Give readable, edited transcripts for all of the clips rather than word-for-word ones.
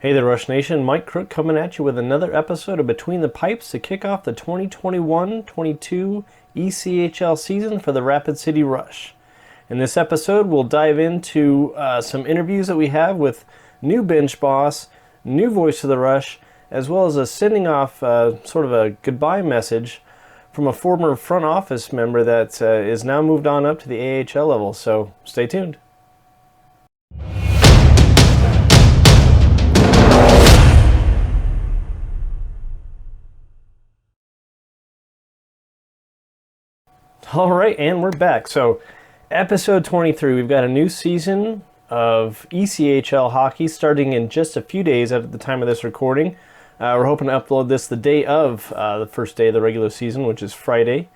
Hey there, Rush Nation. Mike Crook coming at you with another episode of Between the Pipes to kick off the 2021-22 ECHL season for the Rapid City Rush. In this episode, we'll dive into some interviews that we have with new bench boss, new voice of the Rush, as well as a sending off sort of a goodbye message from a former front office member that is now moved on up to the AHL level. So stay tuned. All right, and we're back. So, episode 23, we've got a new season of ECHL hockey starting in just a few days at the time of this recording. We're hoping to upload this the day of the first day of the regular season, which is Friday.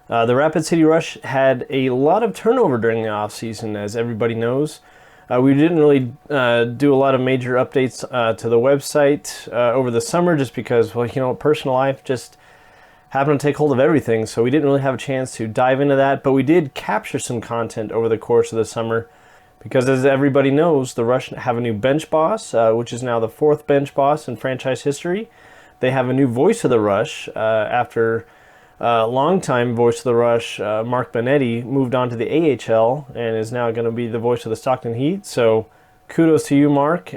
The Rapid City Rush had a lot of turnover during the offseason, as everybody knows. We didn't really do a lot of major updates to the website over the summer just because, well, personal life just happened to take hold of everything, so we didn't really have a chance to dive into that, but we did capture some content over the course of the summer because, as everybody knows, the Rush have a new bench boss, which is now the fourth bench boss in franchise history. They have a new voice of the Rush after longtime voice of the Rush, Mark Binetti, moved on to the AHL and is now going to be the voice of the Stockton Heat, so kudos to you, Mark.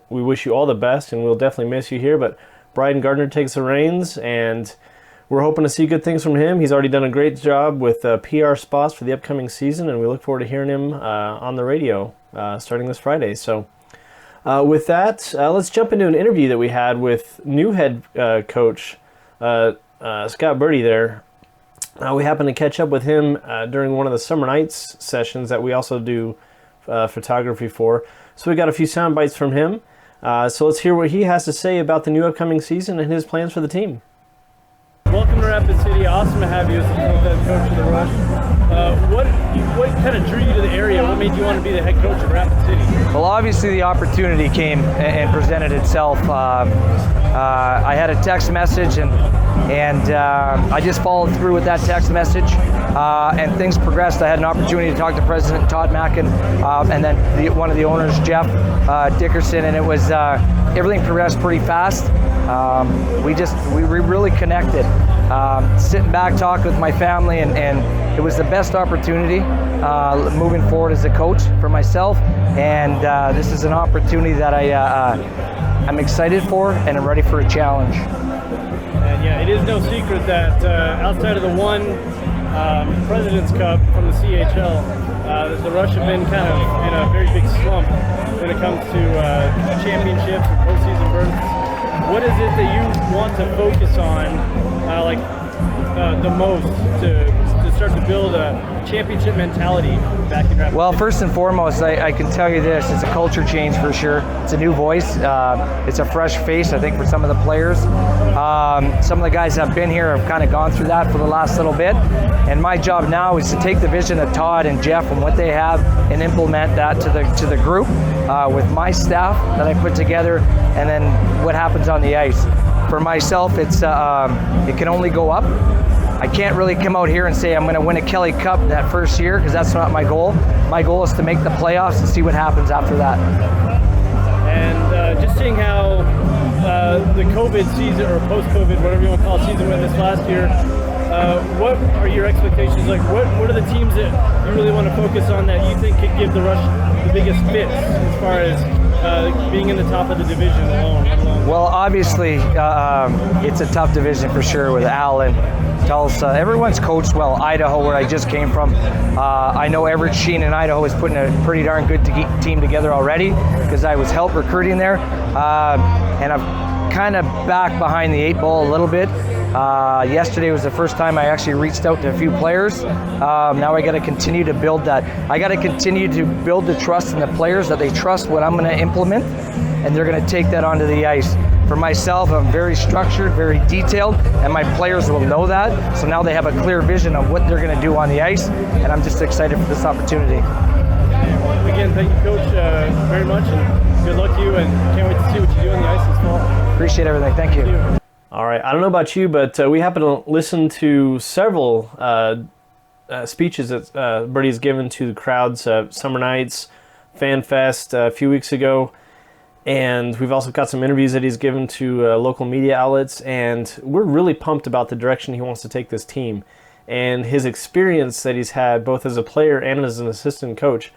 We wish you all the best, and we'll definitely miss you here, but Gardner takes the reins, and we're hoping to see good things from him. He's already done a great job with PR spots for the upcoming season, and we look forward to hearing him on the radio starting this Friday. So with that, let's jump into an interview that we had with new head coach Scott Burt there. We happened to catch up with him during one of the summer nights sessions that we also do photography for. So we got a few sound bites from him. So let's hear what he has to say about the new upcoming season and his plans for the team. Welcome to Rapid City. Awesome to have you as the head coach of the Rush. What kind of drew you to the area? What made you want to be the head coach of Rapid City? Well, obviously the opportunity came and presented itself. I had a text message and I just followed through with that text message, and things progressed. I had an opportunity to talk to President Todd Mackin and then one of the owners, Jeff Dickerson, and it was everything progressed pretty fast. We really connected. Sitting back, talking with my family, and it was the best opportunity moving forward as a coach for myself. And this is an opportunity that I'm excited for, and I'm ready for a challenge. And yeah, it is no secret that outside of the one President's Cup from the CHL, the Rush have been kind of in a very big slump when it comes to championships and postseason berths. What is it that you want to focus on, the most to start to build a championship mentality back in Rapid? Well, first and foremost, I can tell you this: it's a culture change for sure. It's a new voice. It's a fresh face, I think, for some of the players. Some of the guys that have been here have kind of gone through that for the last little bit. And my job now is to take the vision of Todd and Jeff and what they have and implement that to the group with my staff that I put together, and then what happens on the ice. For myself, it can only go up. I can't really come out here and say I'm going to win a Kelly Cup that first year, because that's not my goal. My goal is to make the playoffs and see what happens after that. And just seeing how the COVID season, or post-COVID, whatever you want to call it, season went this last year, what are your expectations? Like, what are the teams that you really want to focus on that you think could give the Rush the biggest fits as far as being in the top of the division alone? Well, obviously, it's a tough division for sure with Allen, Tulsa. Everyone's coached well. Idaho, where I just came from. I know Everett Sheen in Idaho is putting a pretty darn good team together already, because I was help recruiting there. And I'm kind of back behind the 8 ball a little bit. Yesterday was the first time I actually reached out to a few players. Now I got to continue to build that. I got to continue to build the trust in the players, that they trust what I'm going to implement, and they're going to take that onto the ice. For myself, I'm very structured, very detailed, and my players will know that. So now they have a clear vision of what they're going to do on the ice, and I'm just excited for this opportunity. Again, thank you, Coach, very much, and good luck to you, and can't wait to see what you do on the ice this fall. Appreciate everything. Thank you. All right, I don't know about you, but we happen to listen to several speeches that Birdie's given to the crowds, Summer Nights, Fan Fest a few weeks ago. And we've also got some interviews that he's given to local media outlets, and we're really pumped about the direction he wants to take this team. And his experience that he's had both as a player and as an assistant coach,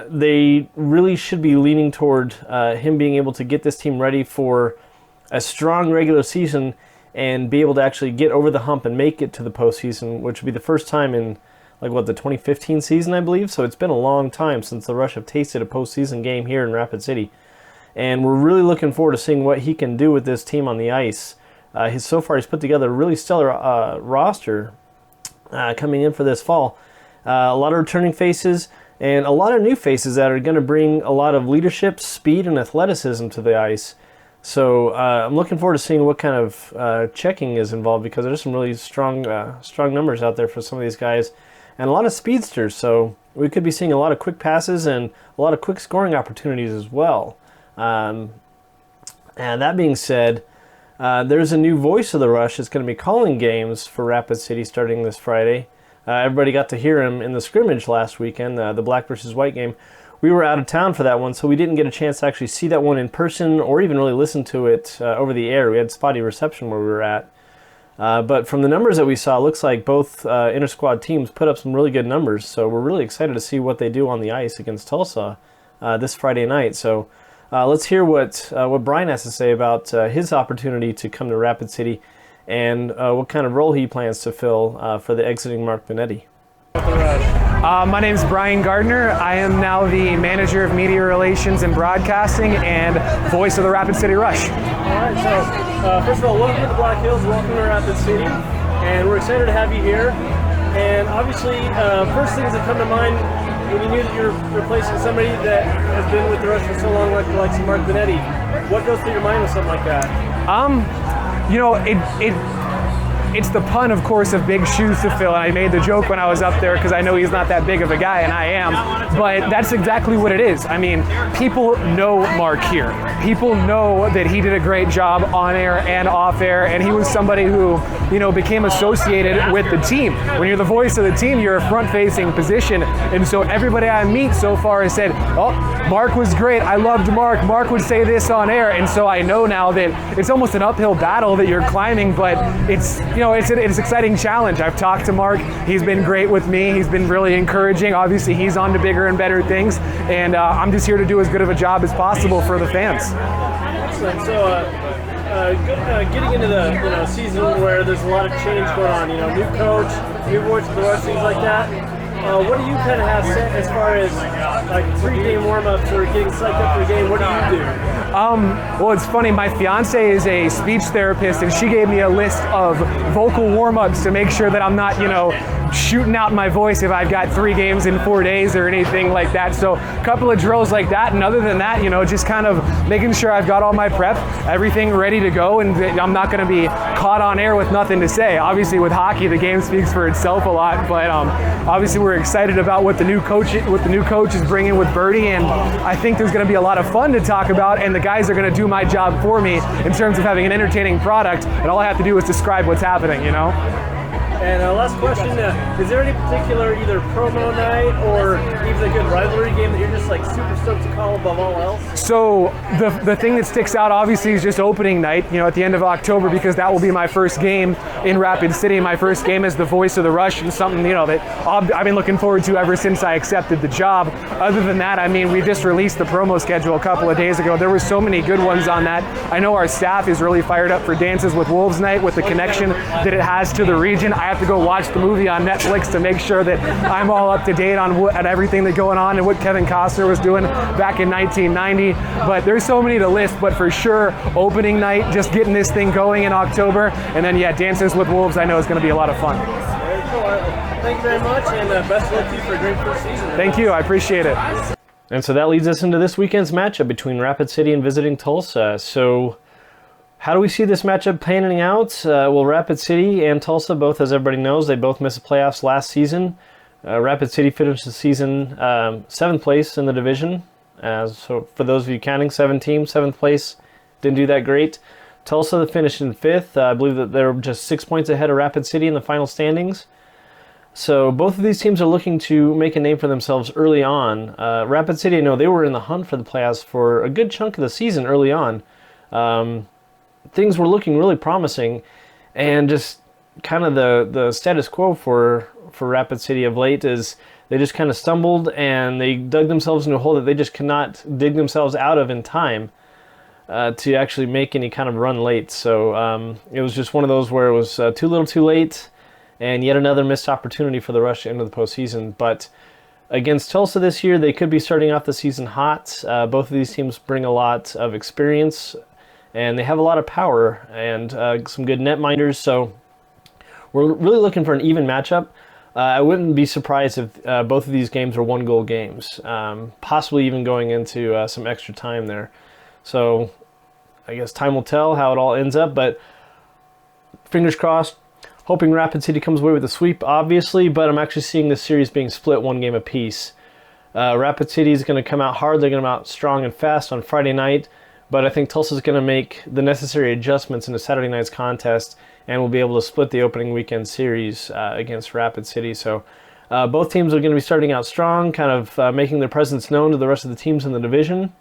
they really should be leaning toward him being able to get this team ready for a strong regular season and be able to actually get over the hump and make it to the postseason, which would be the first time in the 2015 season, I believe. So it's been a long time since the Rush have tasted a postseason game here in Rapid City. And we're really looking forward to seeing what he can do with this team on the ice. So far, he's put together a really stellar roster coming in for this fall. A lot of returning faces and a lot of new faces that are going to bring a lot of leadership, speed, and athleticism to the ice. So I'm looking forward to seeing what kind of checking is involved, because there's some really strong numbers out there for some of these guys, and a lot of speedsters. So we could be seeing a lot of quick passes and a lot of quick scoring opportunities as well. And that being said, there's a new voice of the Rush that's going to be calling games for Rapid City starting this Friday. Everybody got to hear him in the scrimmage last weekend, the Black versus White game. We were out of town for that one, so we didn't get a chance to actually see that one in person or even really listen to it over the air. We had spotty reception where we were at. But from the numbers that we saw, it looks like both inter-squad teams put up some really good numbers. So we're really excited to see what they do on the ice against Tulsa this Friday night. So let's hear what Brian has to say about his opportunity to come to Rapid City and what kind of role he plans to fill for the exiting Mark Binetti. My name is Brian Gardner. I am now the Manager of Media Relations and Broadcasting and voice of the Rapid City Rush. All right, so first of all, welcome to the Black Hills, welcome to Rapid City, and we're excited to have you here. And obviously, first things that come to mind when you knew that you're replacing somebody that has been with the Rush for so long, like Mark Binetti, what goes through your mind with something like that? It's the pun, of course, of big shoes to fill, and I made the joke when I was up there because I know he's not that big of a guy, and I am, but that's exactly what it is. I mean, people know Mark here. People know that he did a great job on air and off air, and he was somebody who, became associated with the team. When you're the voice of the team, you're a front-facing position, and so everybody I meet so far has said, oh, Mark was great, I loved Mark, Mark would say this on air, and so I know now that it's almost an uphill battle that you're climbing, but it's an exciting challenge. I've talked to Mark. He's been great with me. He's been really encouraging. Obviously, he's on to bigger and better things, and I'm just here to do as good of a job as possible for the fans. Excellent. So, getting into the season where there's a lot of change going on, new coach, new voice of the Rush, things like that. What do you kind of have set as far as pre-game warm-ups or getting psyched up for the game? What do you do? Well, it's funny. My fiance is a speech therapist, and she gave me a list of vocal warm-ups to make sure that I'm not, shooting out my voice if I've got 3 games in 4 days or anything like that. So a couple of drills like that, and other than that, just kind of making sure I've got all my prep, everything ready to go, and I'm not going to be caught on air with nothing to say. Obviously, with hockey, the game speaks for itself a lot, but obviously we're excited about what the new coach is bringing with Bertie, and I think there's going to be a lot of fun to talk about, and the guys are going to do my job for me in terms of having an entertaining product, and all I have to do is describe what's happening, And last question, is there any particular either promo night or even a good rivalry game that you're just super stoked to call above all else? So the thing that sticks out obviously is just opening night, at the end of October, because that will be my first game in Rapid City, my first game as the voice of the Rush, and something, that I've been looking forward to ever since I accepted the job. Other than that, we just released the promo schedule a couple of days ago. There were so many good ones on that. I know our staff is really fired up for Dances with Wolves night with the connection that it has to the region. I have to go watch the movie on Netflix to make sure that I'm all up to date on everything that's going on and what Kevin Costner was doing back in 1990. But there's so many to list, but for sure, opening night, just getting this thing going in October, and then Dances with Wolves I know is going to be a lot of fun. Very cool. Thank you very much, and best of luck to you for a great first season. Thank you, I appreciate it. And so that leads us into this weekend's matchup between Rapid City and visiting Tulsa. So how do we see this matchup panning out? Well, Rapid City and Tulsa, both, as everybody knows, they both missed the playoffs last season. Rapid City finished the season 7th place in the division. So for those of you counting, 7 teams, 7th place, didn't do that great. Tulsa finished in 5th. I believe that they were just 6 points ahead of Rapid City in the final standings. So both of these teams are looking to make a name for themselves early on. Rapid City, I know they were in the hunt for the playoffs for a good chunk of the season early on. Things were looking really promising, and just kind of the status quo for Rapid City of late is they just kind of stumbled and they dug themselves into a hole that they just cannot dig themselves out of in time to actually make any kind of run late. So it was just one of those where it was too little too late, and yet another missed opportunity for the Rush into the postseason. But against Tulsa this year, they could be starting off the season hot. Both of these teams bring a lot of experience, and they have a lot of power and some good netminders. So we're really looking for an even matchup. I wouldn't be surprised if both of these games are one-goal games, possibly even going into some extra time there. So I guess time will tell how it all ends up, but fingers crossed. Hoping Rapid City comes away with a sweep, obviously, but I'm actually seeing this series being split one game apiece. Rapid City is going to come out hard. They're going to come out strong and fast on Friday night, but I think Tulsa's going to make the necessary adjustments in the Saturday night's contest, and will be able to split the opening weekend series against Rapid City. So both teams are going to be starting out strong, kind of making their presence known to the rest of the teams in the division.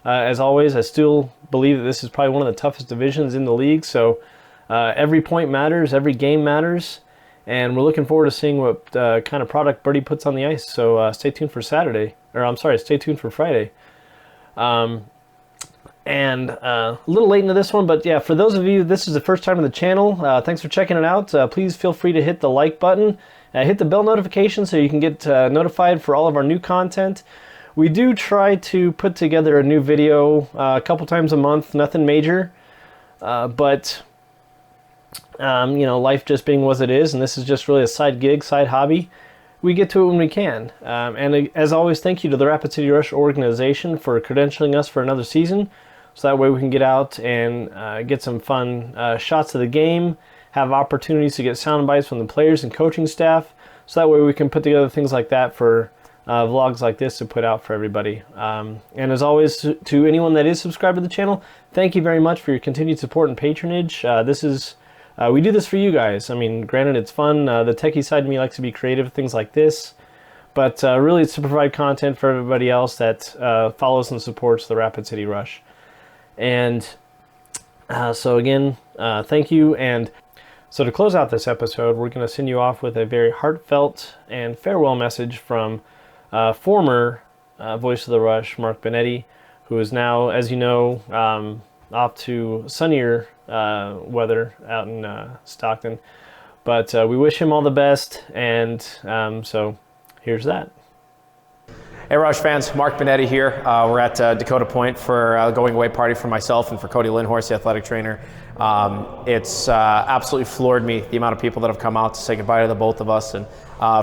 As always, I still believe that this is probably one of the toughest divisions in the league, so every point matters, every game matters, and we're looking forward to seeing what kind of product Birdie puts on the ice. So stay tuned for Friday. And a little late into this one, but yeah, for those of you, this is the first time on the channel, thanks for checking it out. Please feel free to hit the like button, hit the bell notification so you can get notified for all of our new content. We do try to put together a new video a couple times a month, nothing major, but you know, life just being what it is, and this is just really a side gig, side hobby. We get to it when we can. And as always, thank you to the Rapid City Rush organization for credentialing us for another season, so that way we can get out and get some fun shots of the game, have opportunities to get sound bites from the players and coaching staff, so that way we can put together things like that for vlogs like this to put out for everybody. And as always, to anyone that is subscribed to the channel, thank you very much for your continued support and patronage. We do this for you guys. I mean, granted, it's fun. The techie side of me likes to be creative, things like this. But really, it's to provide content for everybody else that follows and supports the Rapid City Rush. And so again, thank you. And so to close out this episode, we're going to send you off with a very heartfelt and farewell message from former voice of the Rush, Mark Binetti, who is now, as you know, off to sunnier weather out in Stockton. But we wish him all the best, and so here's that. Hey Rush fans, Mark Binetti here. We're at Dakota Point for a going away party for myself and for Cody Lindhorst, the athletic trainer. It's absolutely floored me, the amount of people that have come out to say goodbye to the both of us, and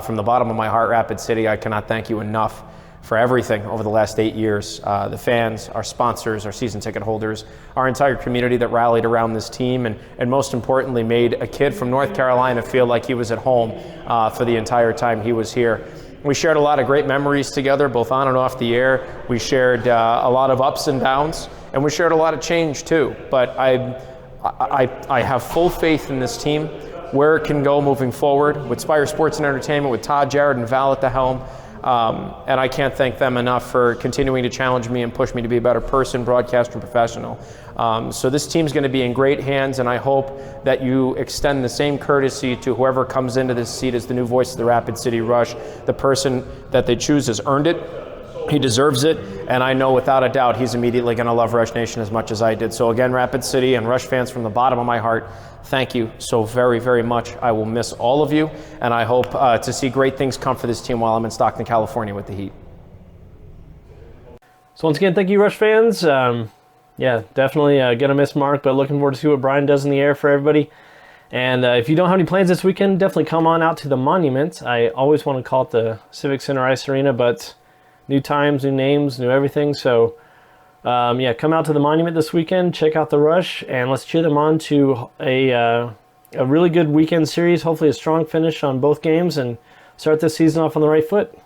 from the bottom of my heart, Rapid City, I cannot thank you enough for everything over the last 8 years. The fans, our sponsors, our season ticket holders, our entire community that rallied around this team, and most importantly made a kid from North Carolina feel like he was at home for the entire time he was here. We shared a lot of great memories together, both on and off the air. We shared a lot of ups and downs, and we shared a lot of change too. But I have full faith in this team, where it can go moving forward with Spire Sports and Entertainment, with Todd, Jared, and Val at the helm. And I can't thank them enough for continuing to challenge me and push me to be a better person, broadcaster, and professional. So this team's going to be in great hands, and I hope that you extend the same courtesy to whoever comes into this seat as the new voice of the Rapid City Rush. The person that they choose has earned it. He deserves it, and I know without a doubt he's immediately going to love Rush Nation as much as I did. So again, Rapid City and Rush fans, from the bottom of my heart, thank you so very, very much. I will miss all of you, and I hope to see great things come for this team while I'm in Stockton, California with the Heat. So once again, thank you, Rush fans. Yeah, definitely gonna miss Mark, but looking forward to see what Brian does in the air for everybody. And if you don't have any plans this weekend, definitely come on out to the Monument. I always want to call it the Civic Center Ice Arena, but new times, new names, new everything. So yeah, come out to the Monument this weekend, check out the Rush, and let's cheer them on to a really good weekend series. Hopefully a strong finish on both games, and start this season off on the right foot.